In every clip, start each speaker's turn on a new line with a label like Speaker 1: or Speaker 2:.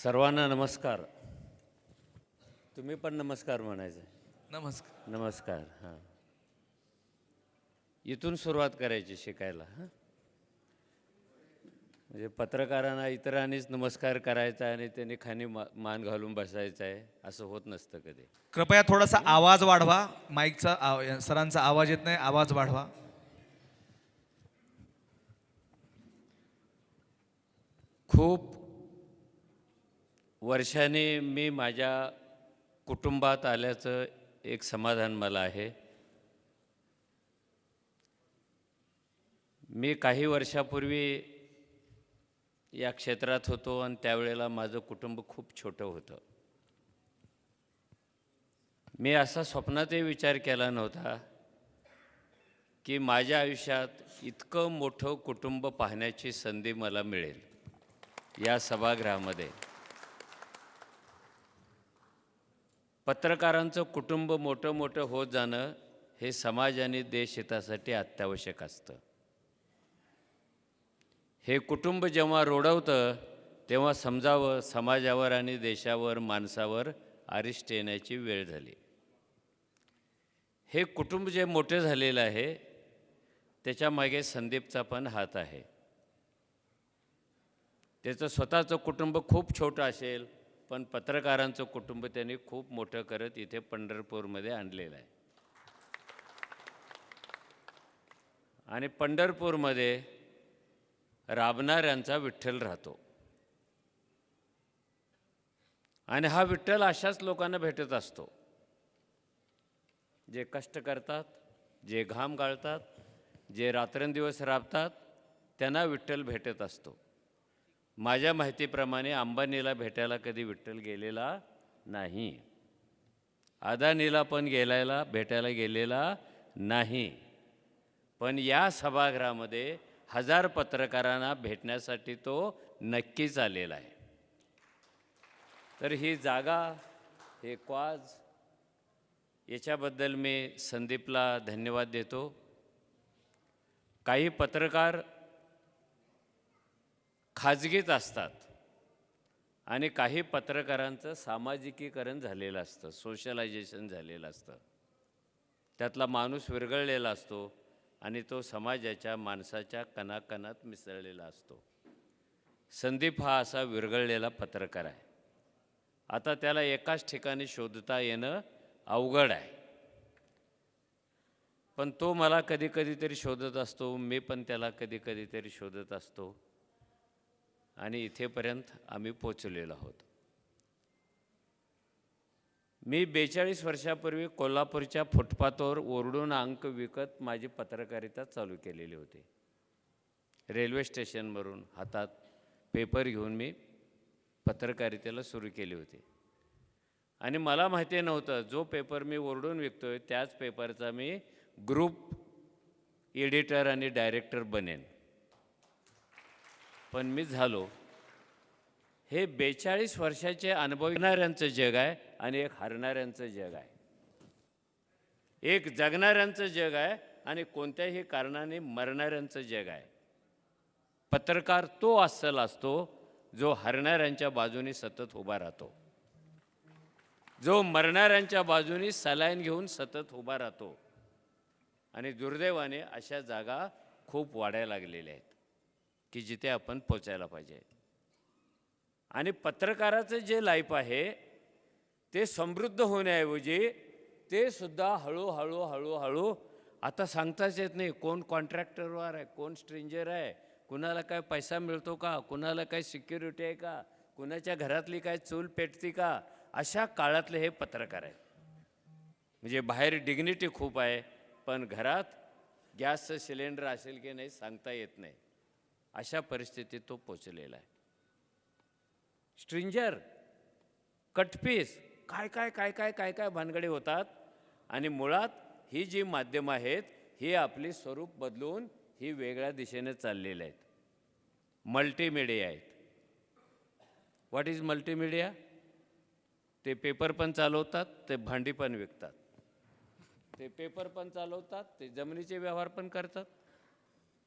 Speaker 1: सर्वांना नमस्कार. तुम्ही पण नमस्कार म्हणायचं.
Speaker 2: नमस्कार.
Speaker 1: नमस्कार. हां, इथून सुरुवात करायची शिकायला. हां, म्हणजे पत्रकारांना इतरांनीच नमस्कार करायचा आणि त्यांनी खाली मान घालून बसायचं आहे असं होत नसतं कधी.
Speaker 2: कृपया थोडासा आवाज वाढवा. माईकचा सरांचा आवाज येत नाही, आवाज वाढवा.
Speaker 1: खूप वर्षांनी मी माझ्या कुटुंबात आल्याचं एक समाधान मला आहे. मी काही वर्षापूर्वी या क्षेत्रात होतो आणि त्यावेळेला माझं कुटुंब खूप छोटं होतं. मी असा स्वप्नातही विचार केला नव्हता की माझ्या आयुष्यात इतकं मोठं कुटुंब पाहण्याची संधी मला मिळेल या सभागृहामध्ये. पत्रकारांचं कुटुंब मोठं मोठं होत जाणं हे समाज आणि देशहितासाठी अत्यावश्यक असतं. हे कुटुंब जेव्हा रोडवतं तेव्हा समजावं समाजावर आणि देशावर माणसावर अरिष्ट येण्याची वेळ झाली. हे कुटुंब जे मोठे झालेलं आहे त्याच्यामागे संदीपचा पण हात आहे. त्याचं स्वतःचं कुटुंब खूप छोटं असेल पण पत्रकारांचं कुटुंब त्यांनी खूप मोठं करत इथे पंढरपूरमध्ये आणलेलं आहे. आणि पंढरपूरमध्ये राबणाऱ्यांचा विठ्ठल राहतो. आणि हा विठ्ठल अशाच लोकांना भेटत असतो जे कष्ट करतात, जे घाम गाळतात, जे रात्रंदिवस राबतात, त्यांना विठ्ठल भेटत असतो. माझ्या माहितीप्रमाणे अंबानीला भेटायला कधी विठ्ठल गेलेला नाही, अदानीला पण भेटायला गेलेला नाही. पण या सभागृहामध्ये 1000 पत्रकारांना भेटण्यासाठी तो नक्कीच आलेला आहे. तर ही जागा, हे क्वाज, याच्याबद्दल मी संदीपला धन्यवाद देतो. काही पत्रकार खाजगीत असतात आणि काही पत्रकारांचं सामाजिकीकरण झालेलं असतं, सोशलायझेशन झालेलं असतं. त्यातला माणूस विरघळलेला असतो आणि तो समाजाच्या माणसाच्या कणाकणात मिसळलेला असतो. संदीप हा असा विरघळलेला पत्रकार आहे. आता त्याला एकाच ठिकाणी शोधता येणं अवघड आहे. पण तो मला कधी तरी शोधत असतो, मी पण त्याला कधी तरी शोधत असतो आणि इथेपर्यंत आम्ही पोचलेलो आहोत. मी 42 वर्षापूर्वी कोल्हापूरच्या फुटपाथवर ओरडून अंक विकत माझी पत्रकारिता चालू केलेली होती. रेल्वे स्टेशनवरून हातात पेपर घेऊन मी पत्रकारितेला सुरू केली होती. आणि मला माहिती नव्हतं जो पेपर मी ओरडून विकतोय त्याच पेपरचा मी ग्रुप एडिटर आणि डायरेक्टर बनेन. पण मी झालो. हे 42 वर्षाचे अनुभवणाऱ्यांचं जग आहे आणि एक हरणाऱ्यांचं जग आहे. एक जगणाऱ्यांचं जग आहे आणि कोणत्याही कारणाने मरणाऱ्यांचं जग आहे. पत्रकार तो अस्सल असतो जो हरणाऱ्यांच्या बाजूने सतत उभा राहतो, जो मरणाऱ्यांच्या बाजूने सलाईन घेऊन सतत उभा राहतो. आणि दुर्दैवाने अशा जागा खूप वाढायला लागलेल्या आहेत की जिथे आपण पोचायला पाहिजे. आणि पत्रकाराचं जे लाईफ आहे ते समृद्ध होण्याऐवजी ते सुद्धा हळूहळू आता सांगताच येत नाही कोण कॉन्ट्रॅक्टरवर आहे, कोण स्ट्रेंजर आहे, कुणाला काय पैसा मिळतो का, कुणाला काय सिक्युरिटी आहे का, कुणाच्या घरातली काय चूल पेटती का, अशा काळातले हे पत्रकार आहेत. म्हणजे बाहेर डिग्निटी खूप आहे पण घरात गॅसचं सिलेंडर असेल की नाही सांगता येत नाही. अशा परिस्थितीत तो पोचलेला आहे. स्ट्रेंजर, कटपीस, काय भानगडे होतात. आणि मुळात ही जी माध्यमं आहेत ही आपली स्वरूप बदलून ही वेगळ्या दिशेने चाललेली आहेत. मल्टीमीडिया आहेत. What is multimedia? ते पेपर पण चालवतात, ते भांडी पण विकतात. ते पेपर पण चालवतात, ते जमिनीचे व्यवहार पण करतात.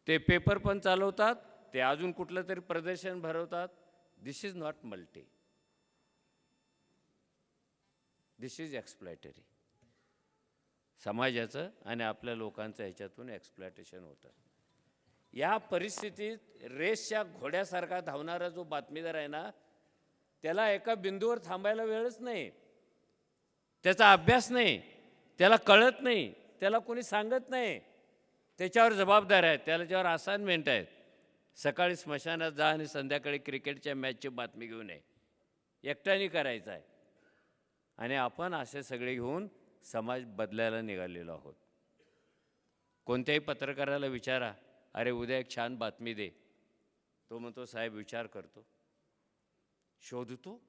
Speaker 1: ते पेपर पण चालवतात, ते अजून कुठलं तरी प्रदर्शन भरवतात. This is not multi. This is exploitatory. समाजाचं आणि आपल्या लोकांचं ह्याच्यातून एक्सप्लॉयटेशन होतं. या परिस्थितीत रेसच्या घोड्यासारखा धावणारा जो बातमीदार आहे ना, त्याला एका बिंदूवर थांबायला वेळच नाही, त्याचा अभ्यास नाही, त्याला कळत नाही, त्याला कोणी सांगत नाही. त्याच्यावर जबाबदार आहेत, त्याच्यावर असाइनमेंट आहेत. सकाळी स्मशानात जा आणि संध्याकाळी क्रिकेटच्या मॅचची बातमी घेऊन ये, एकट्याने करायचं आहे. आणि आपण असे सगळे घेऊन समाज बदलायला निघालेलो आहोत. कोणत्याही पत्रकाराला विचारा, अरे उद्या एक छान बातमी दे, तो म्हणतो साहेब विचार करतो. शोधतो,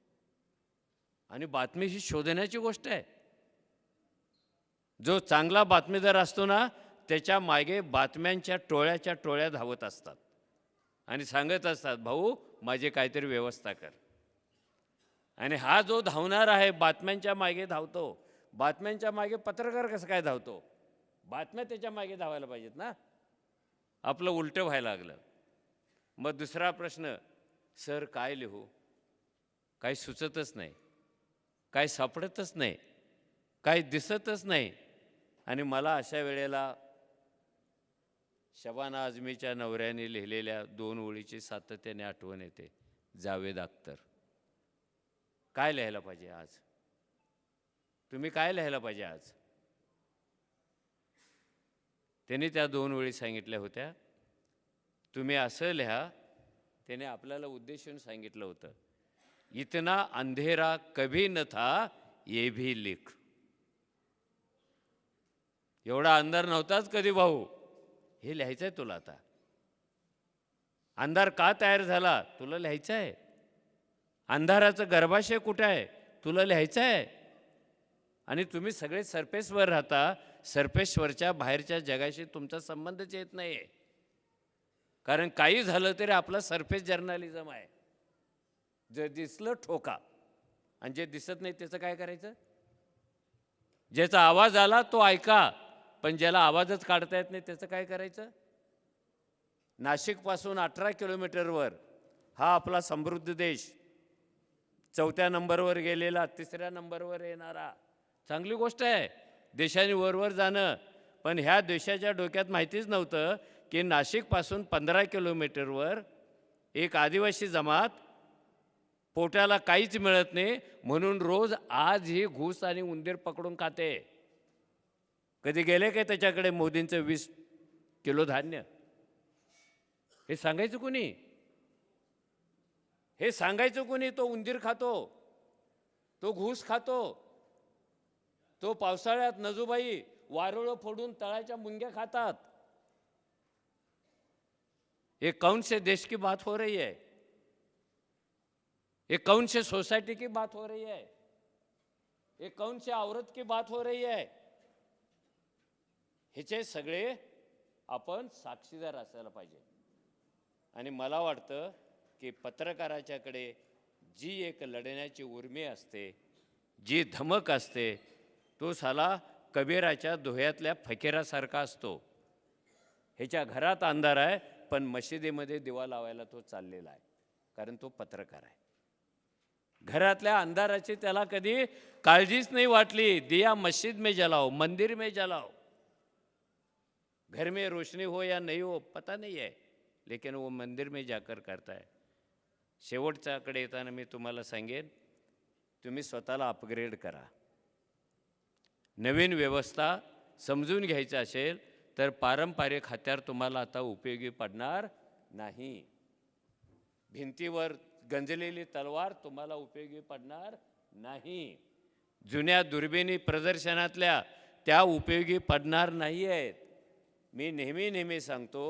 Speaker 1: आणि बातमी ही शोधण्याची गोष्ट आहे. जो चांगला बातमीदार असतो ना, त्याच्या मागे बातम्यांच्या टोळ्याच्या टोळ्या धावत असतात आणि सांगत असतात, भाऊ माझी काहीतरी व्यवस्था कर. आणि हा जो धावणार आहे, बातम्यांच्या मागे धावतो, बातम्यांच्या मागे पत्रकार कसं काय धावतो? बातम्या त्याच्या मागे धावायला पाहिजेत ना. आपलं उलटं व्हायला लागलं. मग दुसरा प्रश्न, सर काय लिहू? काही सुचतच नाही, काही सापडतच नाही, काही दिसतच नाही. आणि मला अशा वेळेला शबाना आझमीच्या नवऱ्याने लिहिलेल्या 2 ओळीची सातत्याने आठवण येते, जावेद अख्तर. काय लिहायला पाहिजे आज? तुम्ही काय लिहायला पाहिजे आज? त्यांनी त्या 2 ओळी सांगितल्या होत्या. तुम्ही असं लिहा, त्याने आपल्याला उद्देशून सांगितलं होतं, इतना अंधेरा कभी न था ये भी लिख. एवढा अंधार नव्हताच कधी भाऊ, हे लिहायचं आहे तुला. आता अंधार का तयार झाला तुला लिहायचं आहे. अंधाराचं गर्भाशय कुठं आहे तुला लिहायचं आहे. आणि तुम्ही सगळे सरफेसवर राहता, सरफेसवरच्या बाहेरच्या जगाशी तुमचा संबंधच येत नाही आहे. कारण काही झालं तरी आपला सरफेस जर्नलिझम आहे. जे दिसलं ठोका, आणि जे दिसत नाही त्याचं काय करायचं? ज्याचा आवाज आला तो ऐका, पण ज्याला आवाजच काढता येत नाही त्याचं काय करायचं? नाशिकपासून 18 किलोमीटरवर हा आपला समृद्ध देश, 4थ्या नंबरवर गेलेला, 3ऱ्या नंबरवर येणारा, चांगली गोष्ट आहे देशाने वरवर जाणं. पण ह्या देशाच्या डोक्यात माहितीच नव्हतं की नाशिकपासून 15 किलोमीटरवर एक आदिवासी जमात, पोटाला काहीच मिळत नाही म्हणून रोज आज ही घूस आणि उंदीर पकडून खाते. कधी गेले काय त्याच्याकडे मोदींचं 20 किलो धान्य? हे सांगायचं कोणी? हे सांगायचं कोणी? तो उंदीर खातो, तो घूस खातो, तो पावसाळ्यात नजूबाई वारुळं फोडून तळाच्या मुंग्या खातात. ये कौन से देश की बात हो रही है? ये कौन से सोसाइटी की बात हो रही है? ये कौन से औरत की बात हो रही है? ह्याचे सगळे आपण साक्षीदार असायला पाहिजे. आणि मला वाटतं की पत्रकाराच्याकडे जी एक लढण्याची उर्मी असते, जी धमक असते, तो साला कबीराच्या दोह्यातल्या फकीरासारखा असतो. ह्याच्या घरात अंधार आहे पण मशिदीमध्ये दिवा लावायला तो चाललेला आहे, कारण तो पत्रकार आहे. घरातल्या अंधाराची त्याला कधी काळजीच नाही वाटली. दिया मस्जिद में जलाओ, मंदिर में जलाओ, घर में रोशनी हो या नहीं हो पता नहीं है, लेकिन वो मंदिर में जाकर करता है. शेवटच्याकडे येताना मी तुम्हाला सांगेन, तुम्ही स्वतःला अपग्रेड करा. नवीन व्यवस्था समजून घ्यायचं असेल तर पारंपरिक हत्यार तुम्हाला आता उपयोगी पडणार नाही. भिंतीवर गंजलेली तलवार तुम्हाला उपयोगी पडणार नाही. जुन्या दुर्बिणी प्रदर्शनातल्या त्या उपयोगी पडणार नाही आहेत. मी नेहमी सांगतो,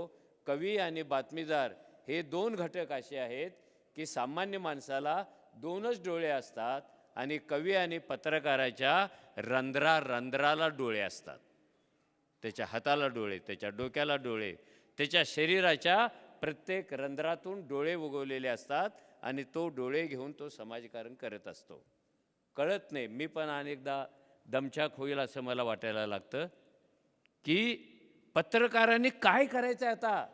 Speaker 1: कवी आणि बातमीदार हे 2 घटक असे आहेत की सामान्य माणसाला 2च डोळे असतात आणि कवी आणि पत्रकाराच्या रंध्राला डोळे असतात. त्याच्या हाताला डोळे, त्याच्या डोक्याला डोळे, त्याच्या शरीराच्या प्रत्येक रंध्रातून डोळे उगवलेले असतात आणि तो डोळे घेऊन तो समाजकारण करत असतो. कळत नाही. मी पण अनेकदा दमछाक होईल असं मला वाटायला लागतं की पत्रकारांनी काय करायचं आहे आता?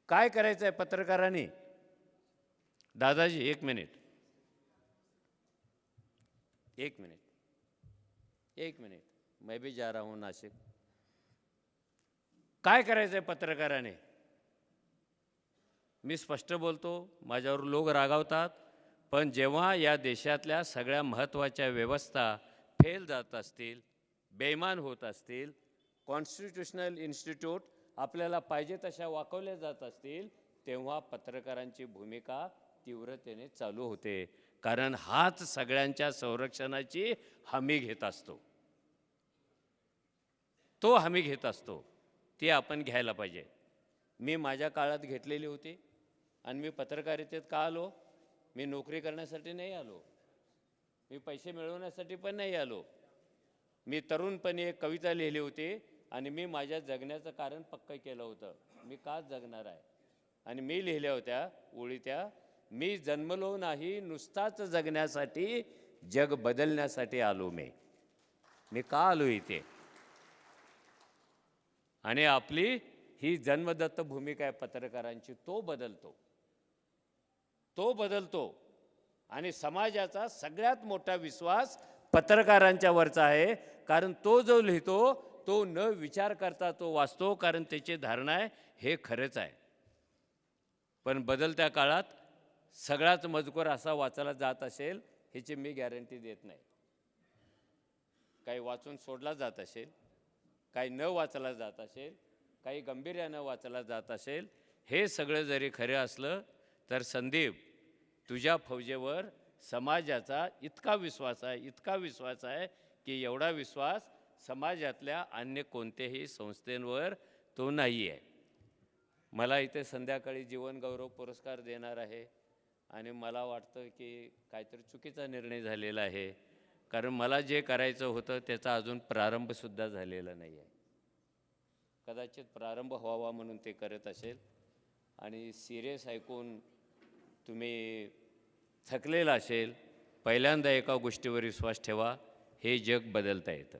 Speaker 1: काय करायचं आहे पत्रकारांनी? दादाजी 1 मिनिट. एक मिनिट मैं भी जा रहा हूं नाशिक. काय करायचंय पत्रकाराने? मी स्पष्ट बोलतो, माझ्यावर लोक रागावतात, पण जेव्हा या देशातल्या सगळ्या महत्त्वाच्या व्यवस्था फेल जात असतील, बेईमान होत असतील, कॉन्स्टिट्यूशनल इन्स्टिट्यूट आपल्याला पाहिजे तशा वाकवल्या जात असतील, तेव्हा पत्रकारांची भूमिका तीव्रतेने चालू होते. कारण हाच सगळ्यांच्या संरक्षणाची हमी घेत असतो. तो हमी घेत असतो, ती आपण घ्यायला पाहिजे. मी माझ्या काळात घेतलेली होती. आणि मी पत्रकारितेत का आलो? मी नोकरी करण्यासाठी नाही आलो, मी पैसे मिळवण्यासाठी पण नाही आलो. मी तरुणपणी एक कविता लिहिली होती आणि मी माझ्या जगण्याचं कारण पक्कं केलं होतं. मी का जगणार आहे? आणि मी लिहिल्या होत्या ओळी त्या, मी जन्मलो नाही नुसताच जगण्यासाठी, जग बदलण्यासाठी आलो. मी का आलो इथे? आणि आपली ही जन्मदत्त भूमिका आहे पत्रकारांची, तो बदलतो. आणि समाजाचा सगळ्यात मोठा विश्वास पत्रकारांच्या वरचा आहे. कारण तो जो लिहितो तो न विचार करता तो वाचतो, कारण त्याची धारणा आहे हे खरंच आहे. पण बदलत्या काळात सगळाच मजकूर असा वाचायला जात असेल ह्याची मी गॅरंटी देत नाही. काही वाचून सोडला जात असेल, काही न वाचला जात असेल, काही गांभीर्यानं वाचला जात असेल. हे सगळं जरी खरं असलं तर संदीप, तुझ्या फौजेवर समाजाचा इतका विश्वास आहे की एवढा विश्वास समाजातल्या अन्य कोणत्याही संस्थेवर तो नाही आहे. मला इथे संध्याकाळी जीवनगौरव पुरस्कार देणार आहे आणि मला वाटतं की काहीतरी चुकीचा निर्णय झालेला आहे. कारण मला जे करायचं होतं त्याचा अजून प्रारंभसुद्धा झालेला नाही आहे. कदाचित प्रारंभ व्हावा म्हणून ते करत असेल. आणि सिरियस ऐकून तुम्ही थकलेला असेल. पहिल्यांदा एका गोष्टीवर विश्वास ठेवा, हे जग बदलता येतं.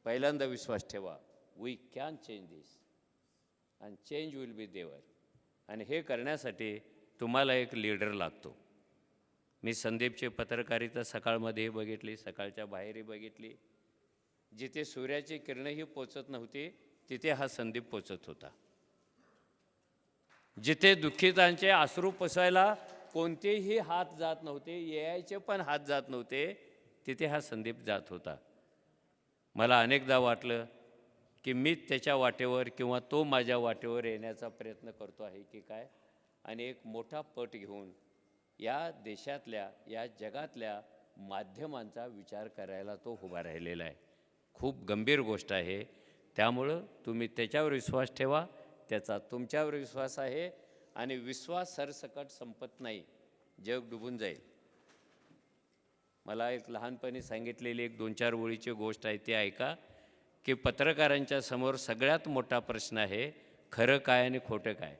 Speaker 1: पहिल्यांदा विश्वास ठेवा, we can change this and change will be there. आणि हे करण्यासाठी तुम्हाला एक लीडर लागतो. मी संदीपची पत्रकारिता सकाळमध्येही बघितली, सकाळच्या बाहेरही बघितली. जिथे सूर्याची किरणंही पोचत नव्हती तिथे हा संदीप पोचत होता. जिथे दुःखितांचे अश्रू पुसायला कोणतेही हात जात नव्हते, यायचे पण हात जात नव्हते, तिथे हा संदीप जात होता. मला अनेकदा वाटलं की मी त्याच्या वाटेवर किंवा तो माझ्या वाटेवर येण्याचा प्रयत्न करतो आहे की काय. आणि एक मोठा पट घेऊन या देशातल्या, या जगातल्या माध्यमांचा विचार करायला तो उभा राहिलेला आहे. खूप गंभीर गोष्ट आहे. त्यामुळं तुम्ही त्याच्यावर विश्वास ठेवा, त्याचा तुमच्यावर विश्वास आहे. आणि विश्वास सरसकट संपत नाही, जग डुबून जाईल. मला एक लहानपणी सांगितलेली एक 2-4 ओळीची गोष्ट आहे, ती ऐका. की पत्रकारांच्या समोर सगळ्यात मोठा प्रश्न आहे, खरं काय आणि खोटं काय,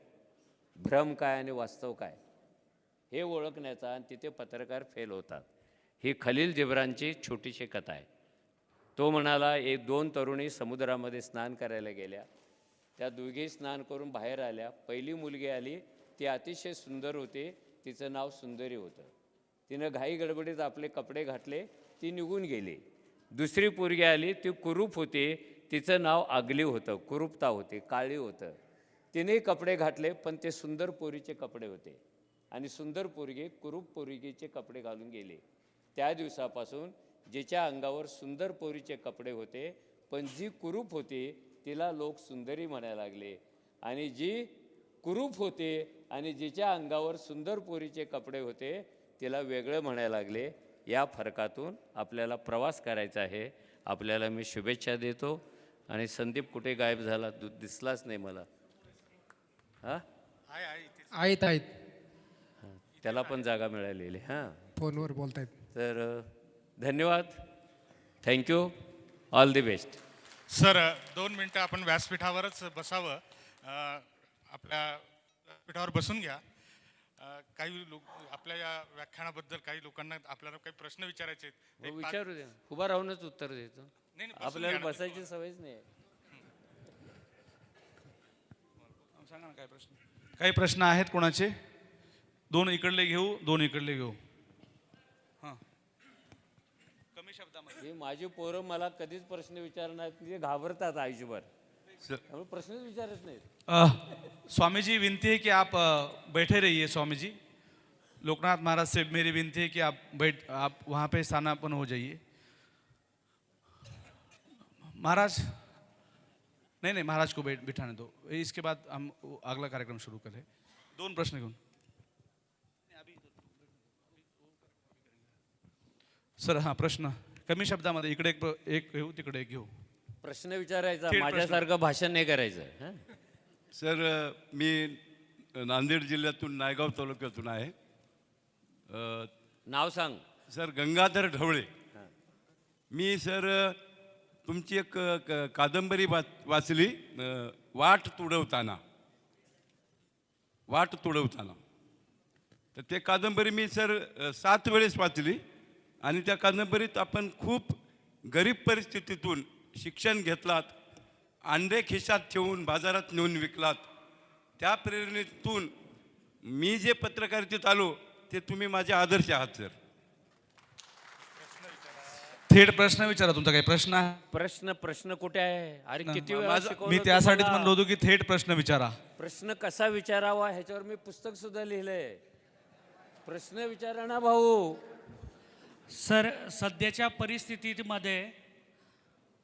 Speaker 1: भ्रम काय आणि वास्तव काय, हे ओळखण्याचा. आणि तिथे पत्रकार फेल होतात. ही खलील जिब्रानची छोटीशी कथा आहे. तो म्हणाला, 2 तरुणी समुद्रामध्ये स्नान करायला गेल्या. त्या दोघी स्नान करून बाहेर आल्या. पहिली मुलगी आली, ती अतिशय सुंदर होती, तिचं नाव सुंदरी होतं. तिनं घाई गडबडीत आपले कपडे घातले, ती निघून गेली. दुसरी पोरगी आली, ती कुरूप होती, तिचं नाव आगली होतं, कुरूपता होती, काळी होतं. तिनेही कपडे घातले, पण ते सुंदर पोरीचे कपडे होते. आणि सुंदर पोरगी कुरूप पोरगीचे कपडे घालून गेली. त्या दिवसापासून जिच्या अंगावर सुंदर पोरीचे कपडे होते, पण जी कुरूप होती तिला लोक सुंदरी म्हणायला लागले. आणि जी कुरूप होते आणि जिच्या अंगावर सुंदर पोरीचे कपडे होते तिला वेगळं म्हणायला लागले. या फरकातून आपल्याला प्रवास करायचा आहे. आपल्याला मी शुभेच्छा देतो. आणि संदीप कुठे गायब झाला, दिसलाच नाही मला. हां,
Speaker 3: आहेत
Speaker 1: त्याला पण जागा मिळालेली. हां,
Speaker 3: फोनवर बोलतायत.
Speaker 1: तर धन्यवाद, thank you, all the best.
Speaker 4: Sir 2 मिनटं आपण व्यासपीठावरच बसावं. आपल्या व्यासपीठावर बसून घ्या. काही लोक आपल्या या व्याख्यानाबद्दल काही लोकांना आपल्याला काही प्रश्न विचारायचे आहेत.
Speaker 1: विचारू दे, उभा राहूनच उत्तर देतो.
Speaker 4: नाही, बसून
Speaker 1: आपल्याला
Speaker 4: घ्या ना.
Speaker 1: बसायची सवयच नाही.
Speaker 2: सांगा ना काय प्रश्न. काही प्रश्न आहेत कोणाचे? 2 इकडले घेऊ, 2 इकडले घेऊ. हां,
Speaker 1: ही माझी पोरं मला कधीच प्रश्न विचारणार ते घाबरतात आयुष्यभर,
Speaker 5: सर
Speaker 1: त्यामुळे प्रश्नच विचारत नाहीत.
Speaker 2: स्वामी जी विनती है कि आप बैठे रहिए स्वामी जी। लोकनाथ महाराज से मेरी विनती है कि आप वहाँ पे स्थानापन्न हो जाइए। महाराज नहीं नहीं, महाराज को बिठाने दो, इसके बाद हम अगला कार्यक्रम शुरू करें। 2 प्रश्न घेऊन सर, हा प्रश्न कमी शब्दामध्ये, इकडे एक घेऊ तिकडे एक घेऊ।
Speaker 1: प्रश्न विचारायचा,
Speaker 2: थेट प्रश्न.
Speaker 1: माझ्यासारखं भाषण नाही करायचं. हं?
Speaker 5: सर मी नांदेड जिल्ह्यातून नायगाव तालुक्यातून आहे.
Speaker 1: नाव सांग.
Speaker 5: सर गंगाधर ढवळे. मी सर तुमची एक कादंबरी वाचली, वाट तुडवताना. तर ते कादंबरी मी सर 7 वेळेस वाचली आणि त्या कादंबरीत आपण खूप गरीब परिस्थितीतून शिक्षण घेतलात, अंडे खिशात ठेवून बाजारात नेऊन विकलात. त्या प्रेरणेतून मी जे पत्रकारितेत आलो ते तुम्ही माझे आदर्श आहात सर.
Speaker 2: थेट प्रश्न विचारा, तुमचा काही प्रश्न आहे?
Speaker 1: प्रश्न कुठे आहे? अरे किती वेळा
Speaker 2: माझा-
Speaker 1: शिकवलं
Speaker 2: मी त्यासाठीच
Speaker 1: तुम्हाला?
Speaker 2: म्हणलो होतो की थेट प्रश्न विचारा.
Speaker 1: प्रश्न कसा विचारावा ह्याच्यावर मी पुस्तक सुद्धा लिहिलंय. प्रश्न विचारा ना भाऊ.
Speaker 6: सर, सध्याच्या परिस्थितीमध्ये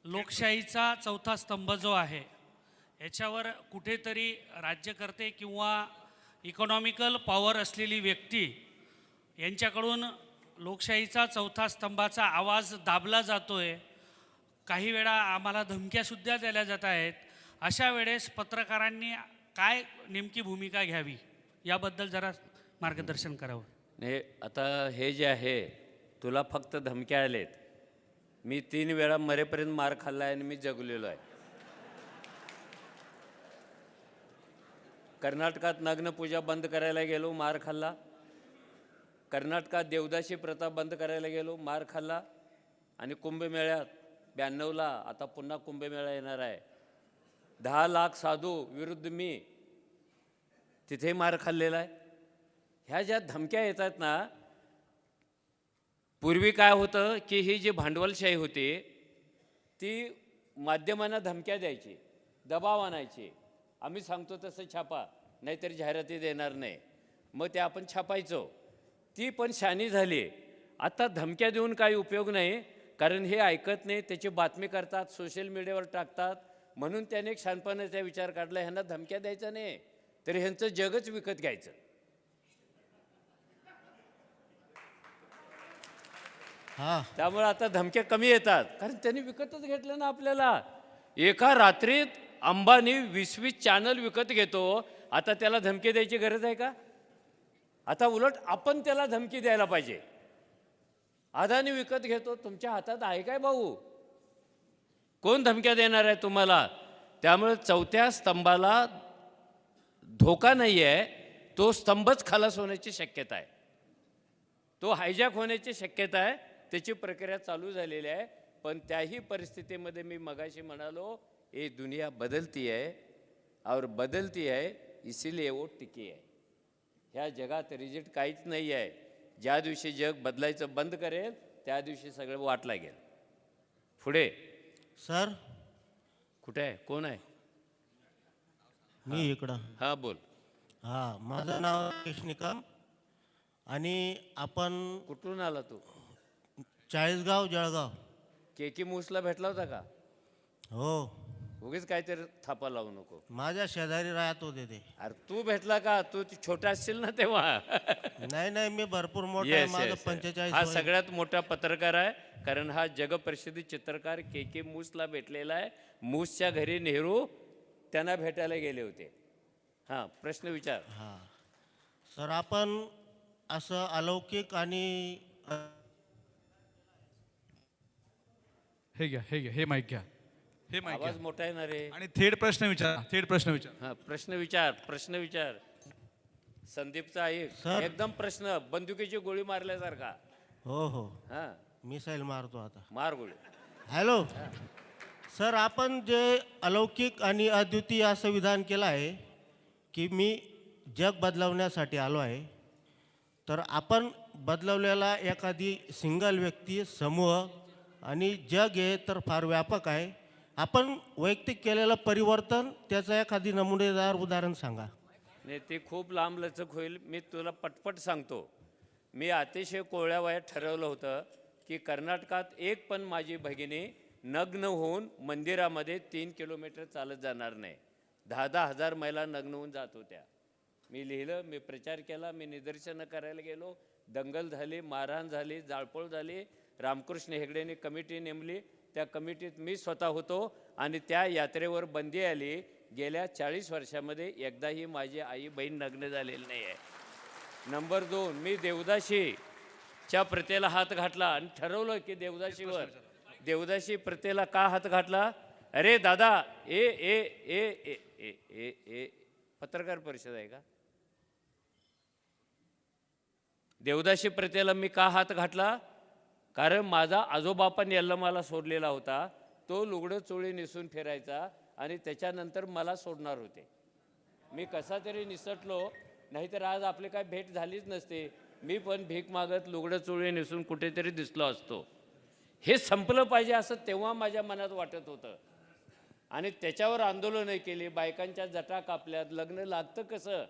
Speaker 6: लोकशाहीचा चौथा स्तंभ जो आहे याच्यावर कुठेतरी राज्यकर्ते किंवा इकॉनॉमिकल पॉवर असलेली व्यक्ती यांच्याकडून लोकशाहीचा चौथा स्तंभाचा आवाज दाबला जातोय. काही वेळा आम्हाला धमक्यासुद्धा दिल्या जात आहेत. अशा वेळेस पत्रकारांनी काय नेमकी भूमिका घ्यावी याबद्दल जरा मार्गदर्शन करावं.
Speaker 1: नाही, आता हे जे आहे तुला फक्त धमक्या आलेत. मी 3 वेळा मरेपर्यंत मार खाल्ला आहे आणि मी जगलेलो आहे. कर्नाटकात नग्नपूजा बंद करायला गेलो, मार खाल्ला. कर्नाटकात देवदासी प्रथा बंद करायला गेलो, मार खाल्ला. आणि कुंभमेळ्यात 92ला आता पुन्हा कुंभमेळा येणार आहे, 10 लाख साधू विरुद्ध मी, तिथे मार खाल्लेला आहे. ह्या ज्या धमक्या येतात ना, पूर्वी काय होतं की ही जी भांडवलशाही होती ती माध्यमांना धमक्या द्यायची, दबाव आणायची. आम्ही सांगतो तसं छापा, नाहीतरी जाहिराती देणार नाही. मग ते आपण छापायचो. ती पण शानी झाली. आता धमक्या देऊन काही उपयोग नाही, कारण हे ऐकत नाही, त्याची बातमी करतात, सोशल मीडियावर टाकतात. म्हणून त्याने एक शहाणपणाचा विचार काढला, ह्यांना धमक्या द्यायचा नाही तर ह्यांचं जगच विकत घ्यायचं. त्यामुळे आता धमक्या कमी येतात, कारण त्यांनी विकतच घेतलं ना आपल्याला. एका रात्रीत अंबानी 20-20 चॅनल विकत घेतो. आता त्याला धमकी द्यायची गरज आहे का? आता उलट आपण त्याला धमकी द्यायला पाहिजे. अदानी विकत घेतो, तुमच्या हातात आहे काय भाऊ? कोण धमक्या देणार आहे तुम्हाला? त्यामुळे चौथ्या स्तंभाला धोका नाही आहे, तो स्तंभच खलास होण्याची शक्यता आहे, तो हायजॅक होण्याची शक्यता आहे. त्याची प्रक्रिया चालू झालेली आहे. पण त्याही परिस्थितीमध्ये मी मगाशी म्हणालो, ये दुनिया बदलती है और बदलती है इसीलिए वो टिकी आहे. ह्या जगात रिजिट काहीच नाही आहे. ज्या दिवशी जग बदलायचं बंद करेल त्या दिवशी सगळं वाट लागेल. पुढे
Speaker 7: सर,
Speaker 1: कुठे आहे? कोण आहे?
Speaker 7: मी इकडं.
Speaker 1: हां बोल.
Speaker 7: हां, माझं नाव कृष्णिका आणि आपण
Speaker 1: कुठून आला तू?
Speaker 7: चाळीसगाव जळगाव.
Speaker 1: केकी मूसला भेटला होता का?
Speaker 7: हो,
Speaker 1: उगीच काहीतरी थापा लावू नको.
Speaker 7: माझ्या शेजारी राहत होते ते.
Speaker 1: अरे तू भेटला का? तू छोटा असशील ना तेव्हा.
Speaker 7: नाही नाही, मी भरपूर मोठा आहे.
Speaker 1: Yes,
Speaker 7: माझं
Speaker 1: yes, yes.
Speaker 7: 45
Speaker 1: हा
Speaker 7: वय.
Speaker 1: सगळ्यात मोठा पत्रकार आहे, कारण हा जगप्रसिद्ध चित्रकार के के मूसला भेटलेला आहे. मूसच्या घरी नेहरू त्यांना भेटायला गेले होते. हां, प्रश्न विचार.
Speaker 7: हां सर, आपण असं अलौकिक आणि
Speaker 2: हे घ्या, हे माईक घ्या, हे माईक घ्या.
Speaker 1: आवाज मोठा आहे ना रे.
Speaker 2: आणि थेट प्रश्न विचारा, थेट प्रश्न विचारा.
Speaker 1: हां, प्रश्न विचार. संदीपचा ऐक,
Speaker 7: सर.
Speaker 1: एकदम प्रश्न बंदुकीची गोळी मारल्यासारखा.
Speaker 7: हो हो,
Speaker 1: हां,
Speaker 7: मिसाईल मारतो आता.
Speaker 1: मार गोळी.
Speaker 7: हॅलो सर, आपण जे अलौकिक आणि अद्वितीय असं विधान केलं आहे की मी जग बदलवण्यासाठी आलो आहे, तर आपण बदलवलेला एखादी सिंगल व्यक्ती, समूह आणि जग हे तर फार व्यापक आहे. आपण वैयक्तिक केलेलं परिवर्तन त्याचं एखादी नमुनेदार उदाहरण सांगा.
Speaker 1: नाही, ते खूप लांबलचक होईल. मी तुला पटपट सांगतो. मी अतिशय कोवळ्या वयात ठरवलं होतं की कर्नाटकात एक पण माझी भगिनी नग्न होऊन मंदिरामध्ये 3 किलोमीटर चालत जाणार नाही. 10-10 हजार महिला नग्न होऊन जात होत्या. मी लिहिलं, मी प्रचार केला, मी निदर्शनं करायला गेलो. दंगल झाली, मारहाण झाली, जाळपोळ झाली. रामकृष्ण हेगडेने कमिटी नेमली. त्या कमिटीत मी स्वतः होतो आणि त्या यात्रेवर बंदी आली. गेल्या 40 वर्षामध्ये एकदाही माझी आई बहीण नग्न झालेली नाही आहे. नंबर 2, मी देवदाशीच्या प्रथेला हात घातला आणि ठरवलं की देवदाशी प्रथेला का हात घातला? अरे दादा, ए ए ए ए ए ए ए पत्रकार परिषद आहे का? देवदाशी प्रथेला मी का हात घातला? कारण माझा आजोबा पण यल्लमाला सोडलेला होता. तो लुगडं चोळी नेसून फिरायचा आणि त्याच्यानंतर मला सोडणार होते. मी कसा तरी निसटलो, नाहीतर आज आपली काय भेट झालीच नसते. मी पण भीक मागत लुगडं चोळी नेसून कुठेतरी दिसलो असतो. हे संपलं पाहिजे असं तेव्हा माझ्या मनात वाटत होतं आणि त्याच्यावर आंदोलनं केली. बायकांच्या जटा कापल्यात. लग्न लागतं कसं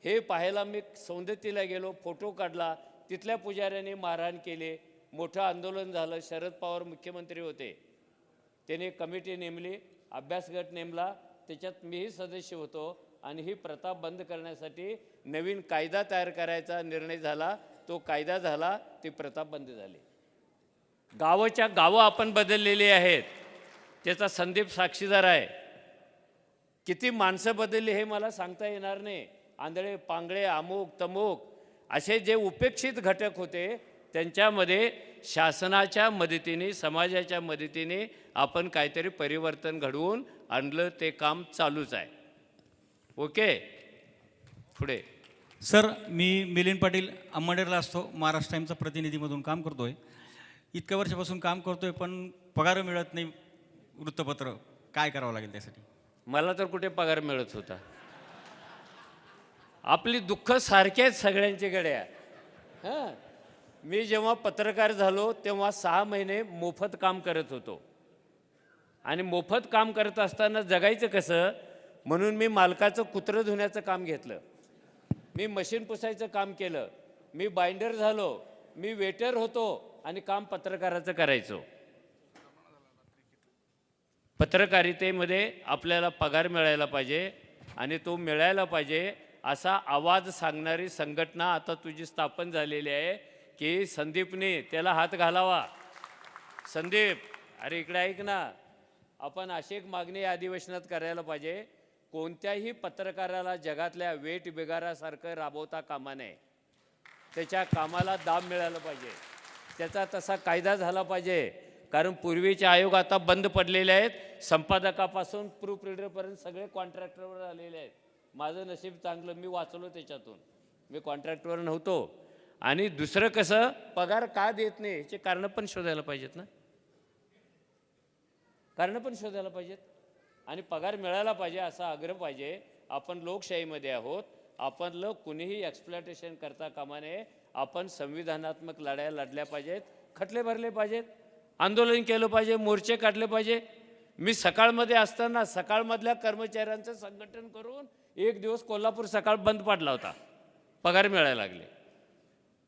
Speaker 1: हे पाहायला मी सौंदतीला गेलो, फोटो काढला. तिथल्या पुजाऱ्यांनी मारहाण केली. मोठं आंदोलन झालं. शरद पवार मुख्यमंत्री होते. त्याने कमिटी नेमली, अभ्यासगट नेमला, त्याच्यात मीही सदस्य होतो आणि ही प्रथा बंद करण्यासाठी नवीन कायदा तयार करायचा निर्णय झाला. तो कायदा झाला, ती प्रथा बंद झाली. गावोच्या गावं आपण बदललेली आहेत. त्याचा संदीप साक्षीदार आहे. किती माणसं बदलली हे मला सांगता येणार नाही. आंधळे पांगळे अमुक तमुक असे जे उपेक्षित घटक होते त्यांच्यामध्ये शासनाच्या मदतीने, समाजाच्या मदतीने आपण काहीतरी परिवर्तन घडवून आणलं. ते काम चालूच आहे. ओके, पुढे.
Speaker 8: सर, मी मिलिंद पाटील अंमळनेरला असतो. महाराष्ट्र टाईमचा प्रतिनिधीमधून काम करतो आहे. इतक्या वर्षापासून काम करतो आहे, पण पगार मिळत नाही. वृत्तपत्र काय करावं लागेल त्यासाठी?
Speaker 1: मला तर कुठे पगार मिळत होता. आपली दुःख सारखी आहेत सगळ्यांची गड्या. हां, मी जेव्हा पत्रकार झालो तेव्हा 6 महिने मोफत काम करत होतो आणि मोफत काम करत असताना जगायचं कसं म्हणून मी मालकाचं कुत्रं धुण्याचं काम घेतलं. मी मशीन पुसायचं काम केलं. मी बाइंडर झालो. मी वेटर होतो आणि काम पत्रकाराचं करायचो. पत्रकारितेमध्ये आपल्याला पगार मिळायला पाहिजे आणि तो मिळायला पाहिजे असा आवाज सांगणारी संघटना आता तुझी स्थापन झालेली आहे की संदीपने त्याला हात घालावा. संदीप, अरे इकडे ऐक ना. आपण अशी एक मागणी या अधिवेशनात करायला पाहिजे. कोणत्याही पत्रकाराला जगातल्या वेट बिगारासारखं राबवता कामा नये. त्याच्या कामाला दाब मिळालं पाहिजे. त्याचा तसा कायदा झाला पाहिजे. कारण पूर्वीचे आयोग आता बंद पडलेले आहेत. संपादकापासून प्रूफ रीडरपर्यंत सगळे कॉन्ट्रॅक्टरवर आलेले आहेत. माझं नशीब चांगलं, मी वाचलो त्याच्यातून. मी कॉन्ट्रॅक्टवर नव्हतो. आणि दुसरं कसं, पगार का देत नाही याचे कारणं पण शोधायला पाहिजेत ना. कारणं पण शोधायला पाहिजेत आणि पगार मिळायला पाहिजे असा आग्रह पाहिजे. आपण लोकशाहीमध्ये आहोत. आपलं कुणीही एक्सप्लॉयटेशन करता कामा नये. आपण संविधानात्मक लढाया लढल्या पाहिजेत. खटले भरले पाहिजेत. आंदोलन केलं पाहिजे. मोर्चे काढले पाहिजे. मी सकाळमध्ये असताना सकाळमधल्या कर्मचाऱ्यांचं संघटन करून एक दिवस कोल्हापूर सकाळ बंद पाडला होता. पगार मिळायला लागले.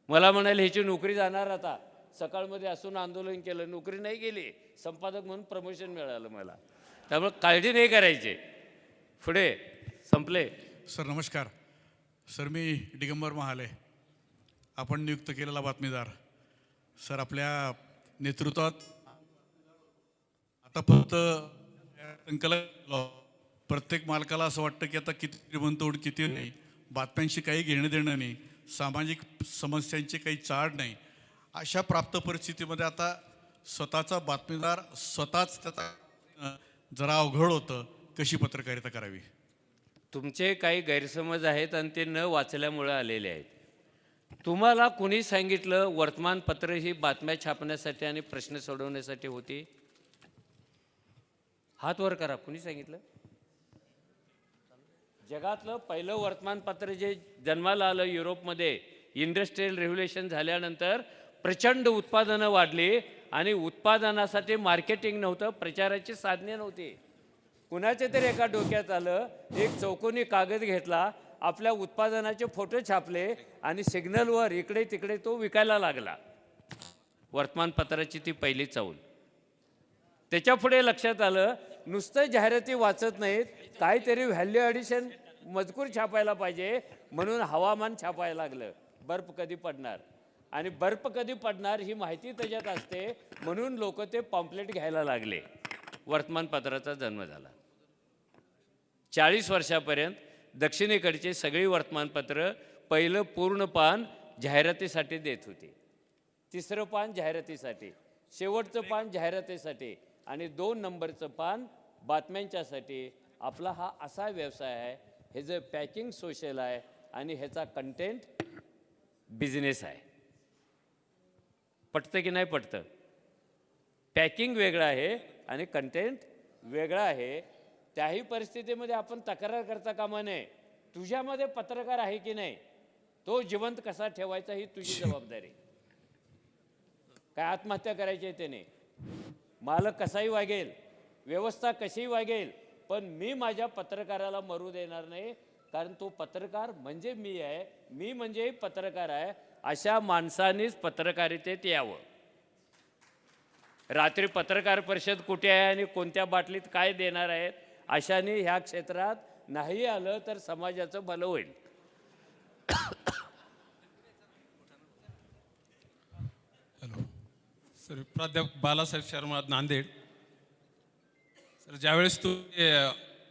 Speaker 1: मला म्हणाले ह्याची नोकरी जाणार आता. सकाळमध्ये असून आंदोलन केलं, नोकरी नाही गेली. संपादक म्हणून प्रमोशन मिळालं मला. त्यामुळे काळजी नाही करायची. पुढे. संपले.
Speaker 4: सर नमस्कार. सर मी दिगंबर महाले, आपण नियुक्त केलेला बातमीदार. सर आपल्या नेतृत्वात आता फक्त संकलन प्रत्येक मालकाला असं वाटतं की आता किती श्रीमंत किती नाही. बातम्यांशी काही घेणं देणं नाही. सामाजिक समस्यांची काही चाड नाही. अशा प्राप्त परिस्थितीमध्ये आता स्वतःचा बातमीदार स्वतःच त्याचा जरा अवघड होतं. कशी पत्रकारिता करावी?
Speaker 1: तुमचे काही गैरसमज आहेत आणि ते न वाचल्यामुळे आलेले आहेत. तुम्हाला कुणी सांगितलं वर्तमानपत्र ही बातम्या छापण्यासाठी आणि प्रश्न सोडवण्यासाठी होती? हात वर करा. कुणी सांगितलं? जगातलं पहिलं वर्तमानपत्र जे जन्माला आलं युरोपमध्ये, इंडस्ट्रियल रेव्होल्युशन झाल्यानंतर प्रचंड उत्पादनं वाढली आणि उत्पादनासाठी मार्केटिंग नव्हतं, प्रचाराची साधने नव्हती. कुणाच्या तरी एका डोक्यात आलं, एक चौकोनी कागद घेतला, आपल्या उत्पादनाचे फोटो छापले आणि सिग्नलवर इकडे तिकडे तो विकायला लागला. वर्तमानपत्राची ती पहिली चाऊल. त्याच्या पुढे लक्षात आलं, नुसतं जाहिराती वाचत नाहीत, काहीतरी व्हॅल्यू ॲडिशन मजकूर छापायला पाहिजे, म्हणून हवामान छापायला लागलं. बर्फ कधी पडणार आणि बर्फ कधी पडणार ही माहिती त्याच्यात असते, म्हणून लोक ते पॉम्पलेट घ्यायला लागले. वर्तमानपत्राचा जन्म झाला. 40 वर्षापर्यंत दक्षिणेकडची सगळी वर्तमानपत्र पहिलं पूर्ण पान जाहिरातीसाठी देत होती, तिसरं पान जाहिरातीसाठी, शेवटचं पान जाहिरातीसाठी आणि 2 नंबरचं पान बातम्यांच्यासाठी. आपला हा असा व्यवसाय आहे, हे जे पॅकिंग सोशल आहे आणि ह्याचा कंटेंट बिझनेस आहे. पटतं की नाही पटतं? पॅकिंग वेगळं आहे आणि कंटेंट वेगळं आहे. त्याही परिस्थितीमध्ये आपण तक्रार करता कामा नये. तुझ्यामध्ये पत्रकार आहे की नाही, तो जिवंत कसा ठेवायचा ही तुझी जबाबदारी. काय आत्महत्या करायची आहे त्याने, मालक कसाही वागेल, व्यवस्था कशीही वागेल, पण मी माझ्या पत्रकाराला मरू देणार नाही, कारण तो पत्रकार म्हणजे मी आहे, मी म्हणजे पत्रकार आहे. अशा माणसांनीच पत्रकारितेत यावं. रात्री पत्रकार परिषद कुठे आहे आणि कोणत्या बाटलीत काय देणार आहेत, अशाने ह्या क्षेत्रात नाही आलं तर समाजाचं भलं होईल.
Speaker 9: हॅलो सर, प्राध्यापक बालासाहेब शर्मा, नांदेड. सर, ज्यावेळेस तू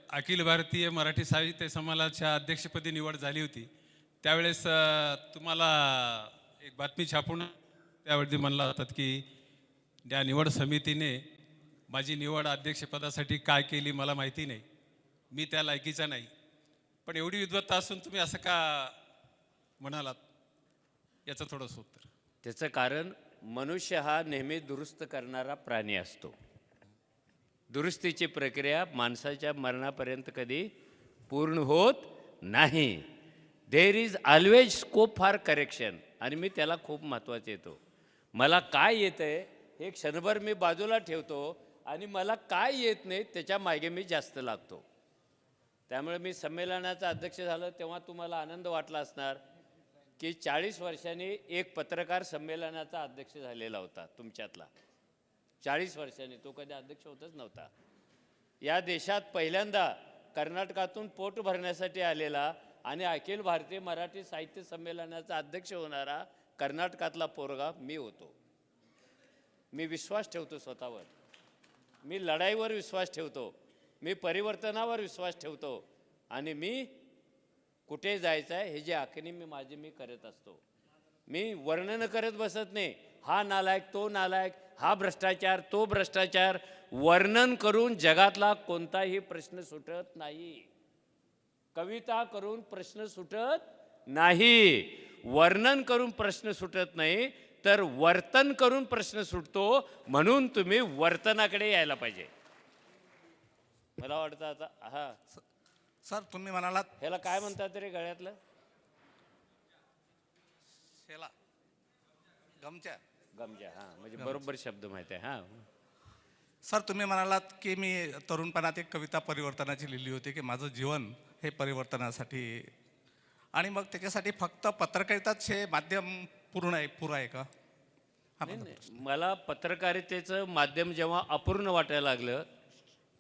Speaker 9: अखिल भारतीय मराठी साहित्य संमेलनाच्या अध्यक्षपदी निवड झाली होती, त्यावेळेस तुम्हाला एक बातमी छापून त्यावेळी म्हणला होतात की त्या निवड समितीने माझी निवड अध्यक्षपदासाठी काय केली मला माहिती नाही, मी त्या लायकीचा नाही. पण एवढी विद्वत्ता असून तुम्ही असं का म्हणालात, याचं थोडंसं उत्तर.
Speaker 1: त्याचं कारण, मनुष्य हा नेहमी दुरुस्त करणारा प्राणी असतो. दुरुस्तीची प्रक्रिया माणसाच्या मरणापर्यंत कधी पूर्ण होत नाही. There is always scope for correction. आणि मी त्याला खूप महत्त्वाचं येतो. मला काय येतं आहे हे क्षणभर मी बाजूला ठेवतो आणि मला काय येत नाही त्याच्या मागे मी जास्त लागतो. त्यामुळे मी संमेलनाचा अध्यक्ष झालो तेव्हा तुम्हाला आनंद वाटला असणार की 40 वर्षांनी एक पत्रकार संमेलनाचा अध्यक्ष झालेला होता तुमच्यातला. 40 वर्षांनी तो कधी अध्यक्ष होतच नव्हता. या देशात पहिल्यांदा कर्नाटकातून पोट भरण्यासाठी आलेला आणि अखिल भारतीय मराठी साहित्य संमेलनाचा अध्यक्ष होणारा कर्नाटकातला पोरगा मी होतो. मी विश्वास ठेवतो स्वतःवर, मी लढाईवर विश्वास ठेवतो, मी परिवर्तनावर विश्वास ठेवतो आणि मी कुठे जायचं आहे हे जे आखणी मी करत असतो. मी वर्णन करत बसत नाही, हा नालायक तो नालायक, हा भ्रष्टाचार तो भ्रष्टाचार. वर्णन करून जगातला कोणताही प्रश्न सुटत नाही. कविता करून प्रश्न सुटत नाही. वर्णन करून प्रश्न सुटत नाही तर वर्तन करून प्रश्न सुटतो. म्हणून तुम्ही वर्तनाकडे यायला पाहिजे. मला वाटतं आता हा
Speaker 4: सर, तुम्ही म्हणालात
Speaker 1: ह्याला काय म्हणतात रे गळ्यातलं?
Speaker 4: शेला गमच्या
Speaker 1: गमजा. हां, म्हणजे बरोबर शब्द माहिती आहे. हां
Speaker 4: सर, तुम्ही म्हणालात की मी तरुणपणात एक कविता परिवर्तनाची लिहिली होती की माझं जीवन हे परिवर्तनासाठी, आणि मग त्याच्यासाठी फक्त पत्रकारिताच हे माध्यम पुरं आहे का?
Speaker 1: मला पत्रकारितेचं माध्यम जेव्हा अपूर्ण वाटायला लागलं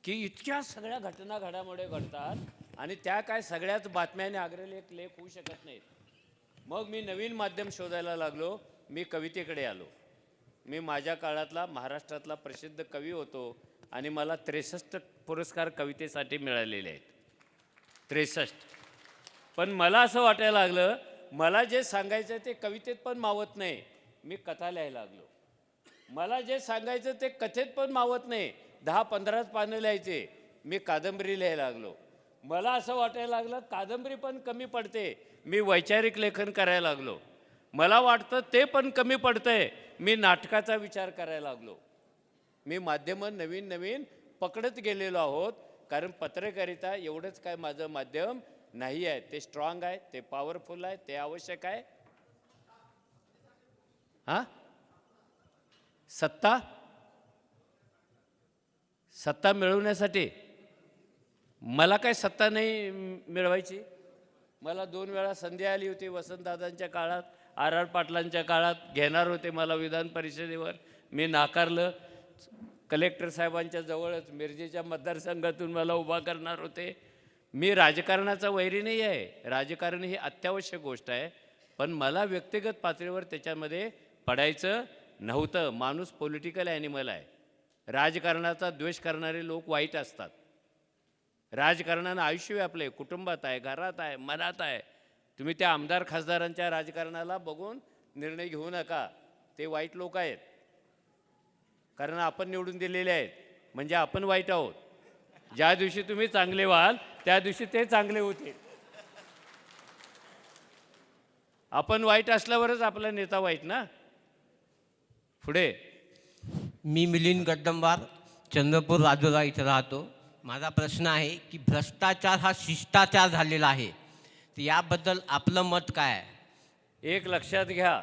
Speaker 1: की इतक्या सगळ्या घटना घडामोडी घडतात आणि त्या काय सगळ्याच बातम्याने अग्रलेख लेख होऊ शकत नाहीत, मग मी नवीन माध्यम शोधायला लागलो. मी कवितेकडे आलो. मी माझ्या काळातला महाराष्ट्रातला प्रसिद्ध कवी होतो आणि मला 63 पुरस्कार कवितेसाठी मिळालेले आहेत. 63. पण मला असं वाटायला लागलं मला जे सांगायचं ते कवितेत पण मावत नाही. मी कथा लिहायला लागलो. मला जे सांगायचं ते कथेत पण मावत नाही. 10-15 पानं लिहायचे. मी कादंबरी लिहायला लागलो. मला असं वाटायला लागलं कादंबरी पण कमी पडते. मी वैचारिक लेखन करायला लागलो. मला वाटतं ते पण कमी पडतंय. मी नाटकाचा विचार करायला लागलो. मी माध्यमं नवीन नवीन पकडत गेलेलो आहोत. कारण पत्रकारिता एवढंच काय माझं माध्यम नाही आहे. ते स्ट्रॉंग आहे, ते पॉवरफुल आहे, ते आवश्यक आहे. हां, सत्ता सत्ता मिळवण्यासाठी मला काय सत्ता नाही मिळवायची. मला 2 वेळा संधी आली होती वसंतदादांच्या काळात, आर पाटलांच्या काळात. घेणार होते मला विधान परिषदेवर, मी नाकारलं. कलेक्टर साहेबांच्या जवळच मिरजेच्या मतदारसंघातून मला उभा करणार होते. मी राजकारणाचा वैरी नाही आहे, राजकारण ही अत्यावश्यक गोष्ट आहे, पण मला व्यक्तिगत पातळीवर त्याच्यामध्ये पडायचं नव्हतं. माणूस पॉलिटिकल ॲनिमल आहे. राजकारणाचा द्वेष करणारे लोक वाईट असतात. राजकारणानं आयुष्य व्यापलं आहे, कुटुंबात आहे, घरात आहे, मनात आहे. तुम्ही त्या आमदार खासदारांच्या राजकारणाला बघून निर्णय घेऊ नका, ते वाईट लोक आहेत. कारण आपण निवडून दिलेले आहेत म्हणजे आपण वाईट आहोत. ज्या दिवशी तुम्ही चांगले व्हाल त्या दिवशी ते चांगले होतील. आपण वाईट असल्यावरच आपला नेता वाईट ना. पुढे.
Speaker 10: मी मिलिंद गड्डंबार, चंद्रपूर राजूरा इथं राहतो. माझा प्रश्न आहे की भ्रष्टाचार हा शिष्टाचार झालेला आहे, तर याबद्दल आपलं मत काय आहे?
Speaker 1: एक लक्षात घ्या,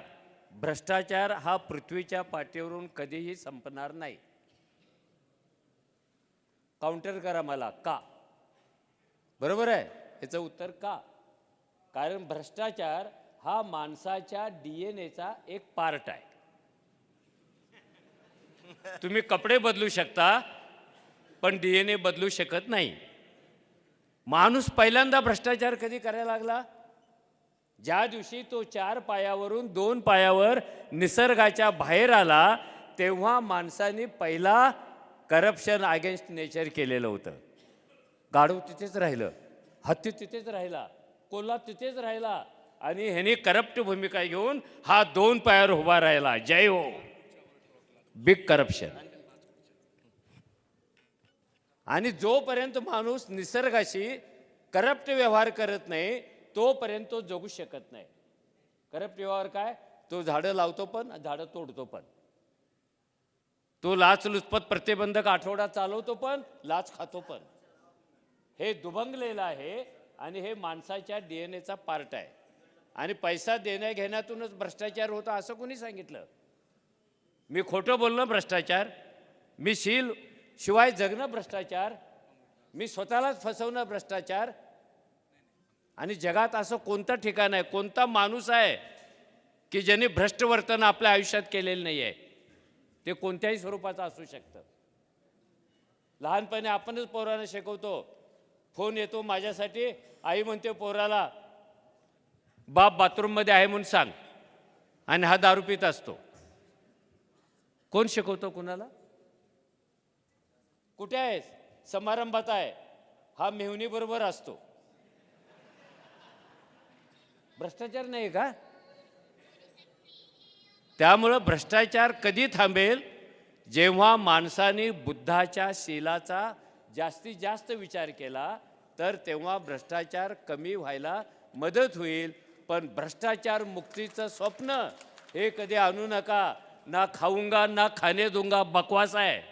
Speaker 1: भ्रष्टाचार हा पृथ्वीच्या पाठीवरून कधीही संपणार नाही. काउंटर करा मला, का? बरोबर आहे, याचं उत्तर का? कारण भ्रष्टाचार हा माणसाच्या DNA एक पार्ट आहे. तुम्ही कपडे बदलू शकता पण DNA बदलू शकत नाही. माणूस पहिल्यांदा भ्रष्टाचार कधी करायला लागला? ज्या दिवशी तो 4 पायावरून 2 पायावर निसर्गाच्या बाहेर आला, तेव्हा माणसाने पहिला करप्शन अगेन्स्ट नेचर केलेलं होतं. गाढव तिथेच राहिलं, हत्ती तिथेच राहिला, कोल्हा तिथेच राहिला, आणि ह्याने करप्ट भूमिका घेऊन हा 2 पायावर उभा राहिला. जय हो. Big corruption. आणि जोपर्यंत माणूस निसर्गाशी करप्ट व्यवहार करत नाही तोपर्यंत तो जगू शकत नाही. करप्ट व्यवहार काय? तो झाडं लावतो पण झाडं तोडतो पण, तो लाचलुचपत प्रतिबंधक आठवडा चालवतो पण लाच खातो पण. हे दुभंगलेलं आहे आणि हे माणसाच्या DNA पार्ट आहे. आणि पैसा देण्या घेण्यातूनच भ्रष्टाचार होता असं कोणी सांगितलं? मी खोटं बोलणं भ्रष्टाचार, मी शिवाय जगणं भ्रष्टाचार, मी स्वतःलाच फसवणं भ्रष्टाचार. आणि जगात असं कोणतं ठिकाण आहे, कोणता माणूस आहे की ज्याने भ्रष्ट वर्तन आपल्या आयुष्यात केलेलं नाही आहे? ते कोणत्याही स्वरूपाचं असू शकतं. लहानपणी आपणच पोरांना शिकवतो, फोन येतो माझ्यासाठी, आई म्हणते पोराला बाप बाथरूममध्ये आहे म्हणून सांग, आणि हा दारू पित असतो. कोण शिकवतो कुणाला? कुठे आहेस? समारंभात आहे, हा मेहुणीबरोबर असतो. भ्रष्टाचार नाही का? त्यामुळं भ्रष्टाचार कधी थांबेल? जेव्हा माणसाने बुद्धाच्या शीलाचा जास्तीत जास्त विचार केला तर तेव्हा भ्रष्टाचार कमी व्हायला मदत होईल. पण भ्रष्टाचार मुक्तीचं स्वप्न हे कधी आणू नका. ना खाऊंगा ना खाने दूंगा बकवास आहे.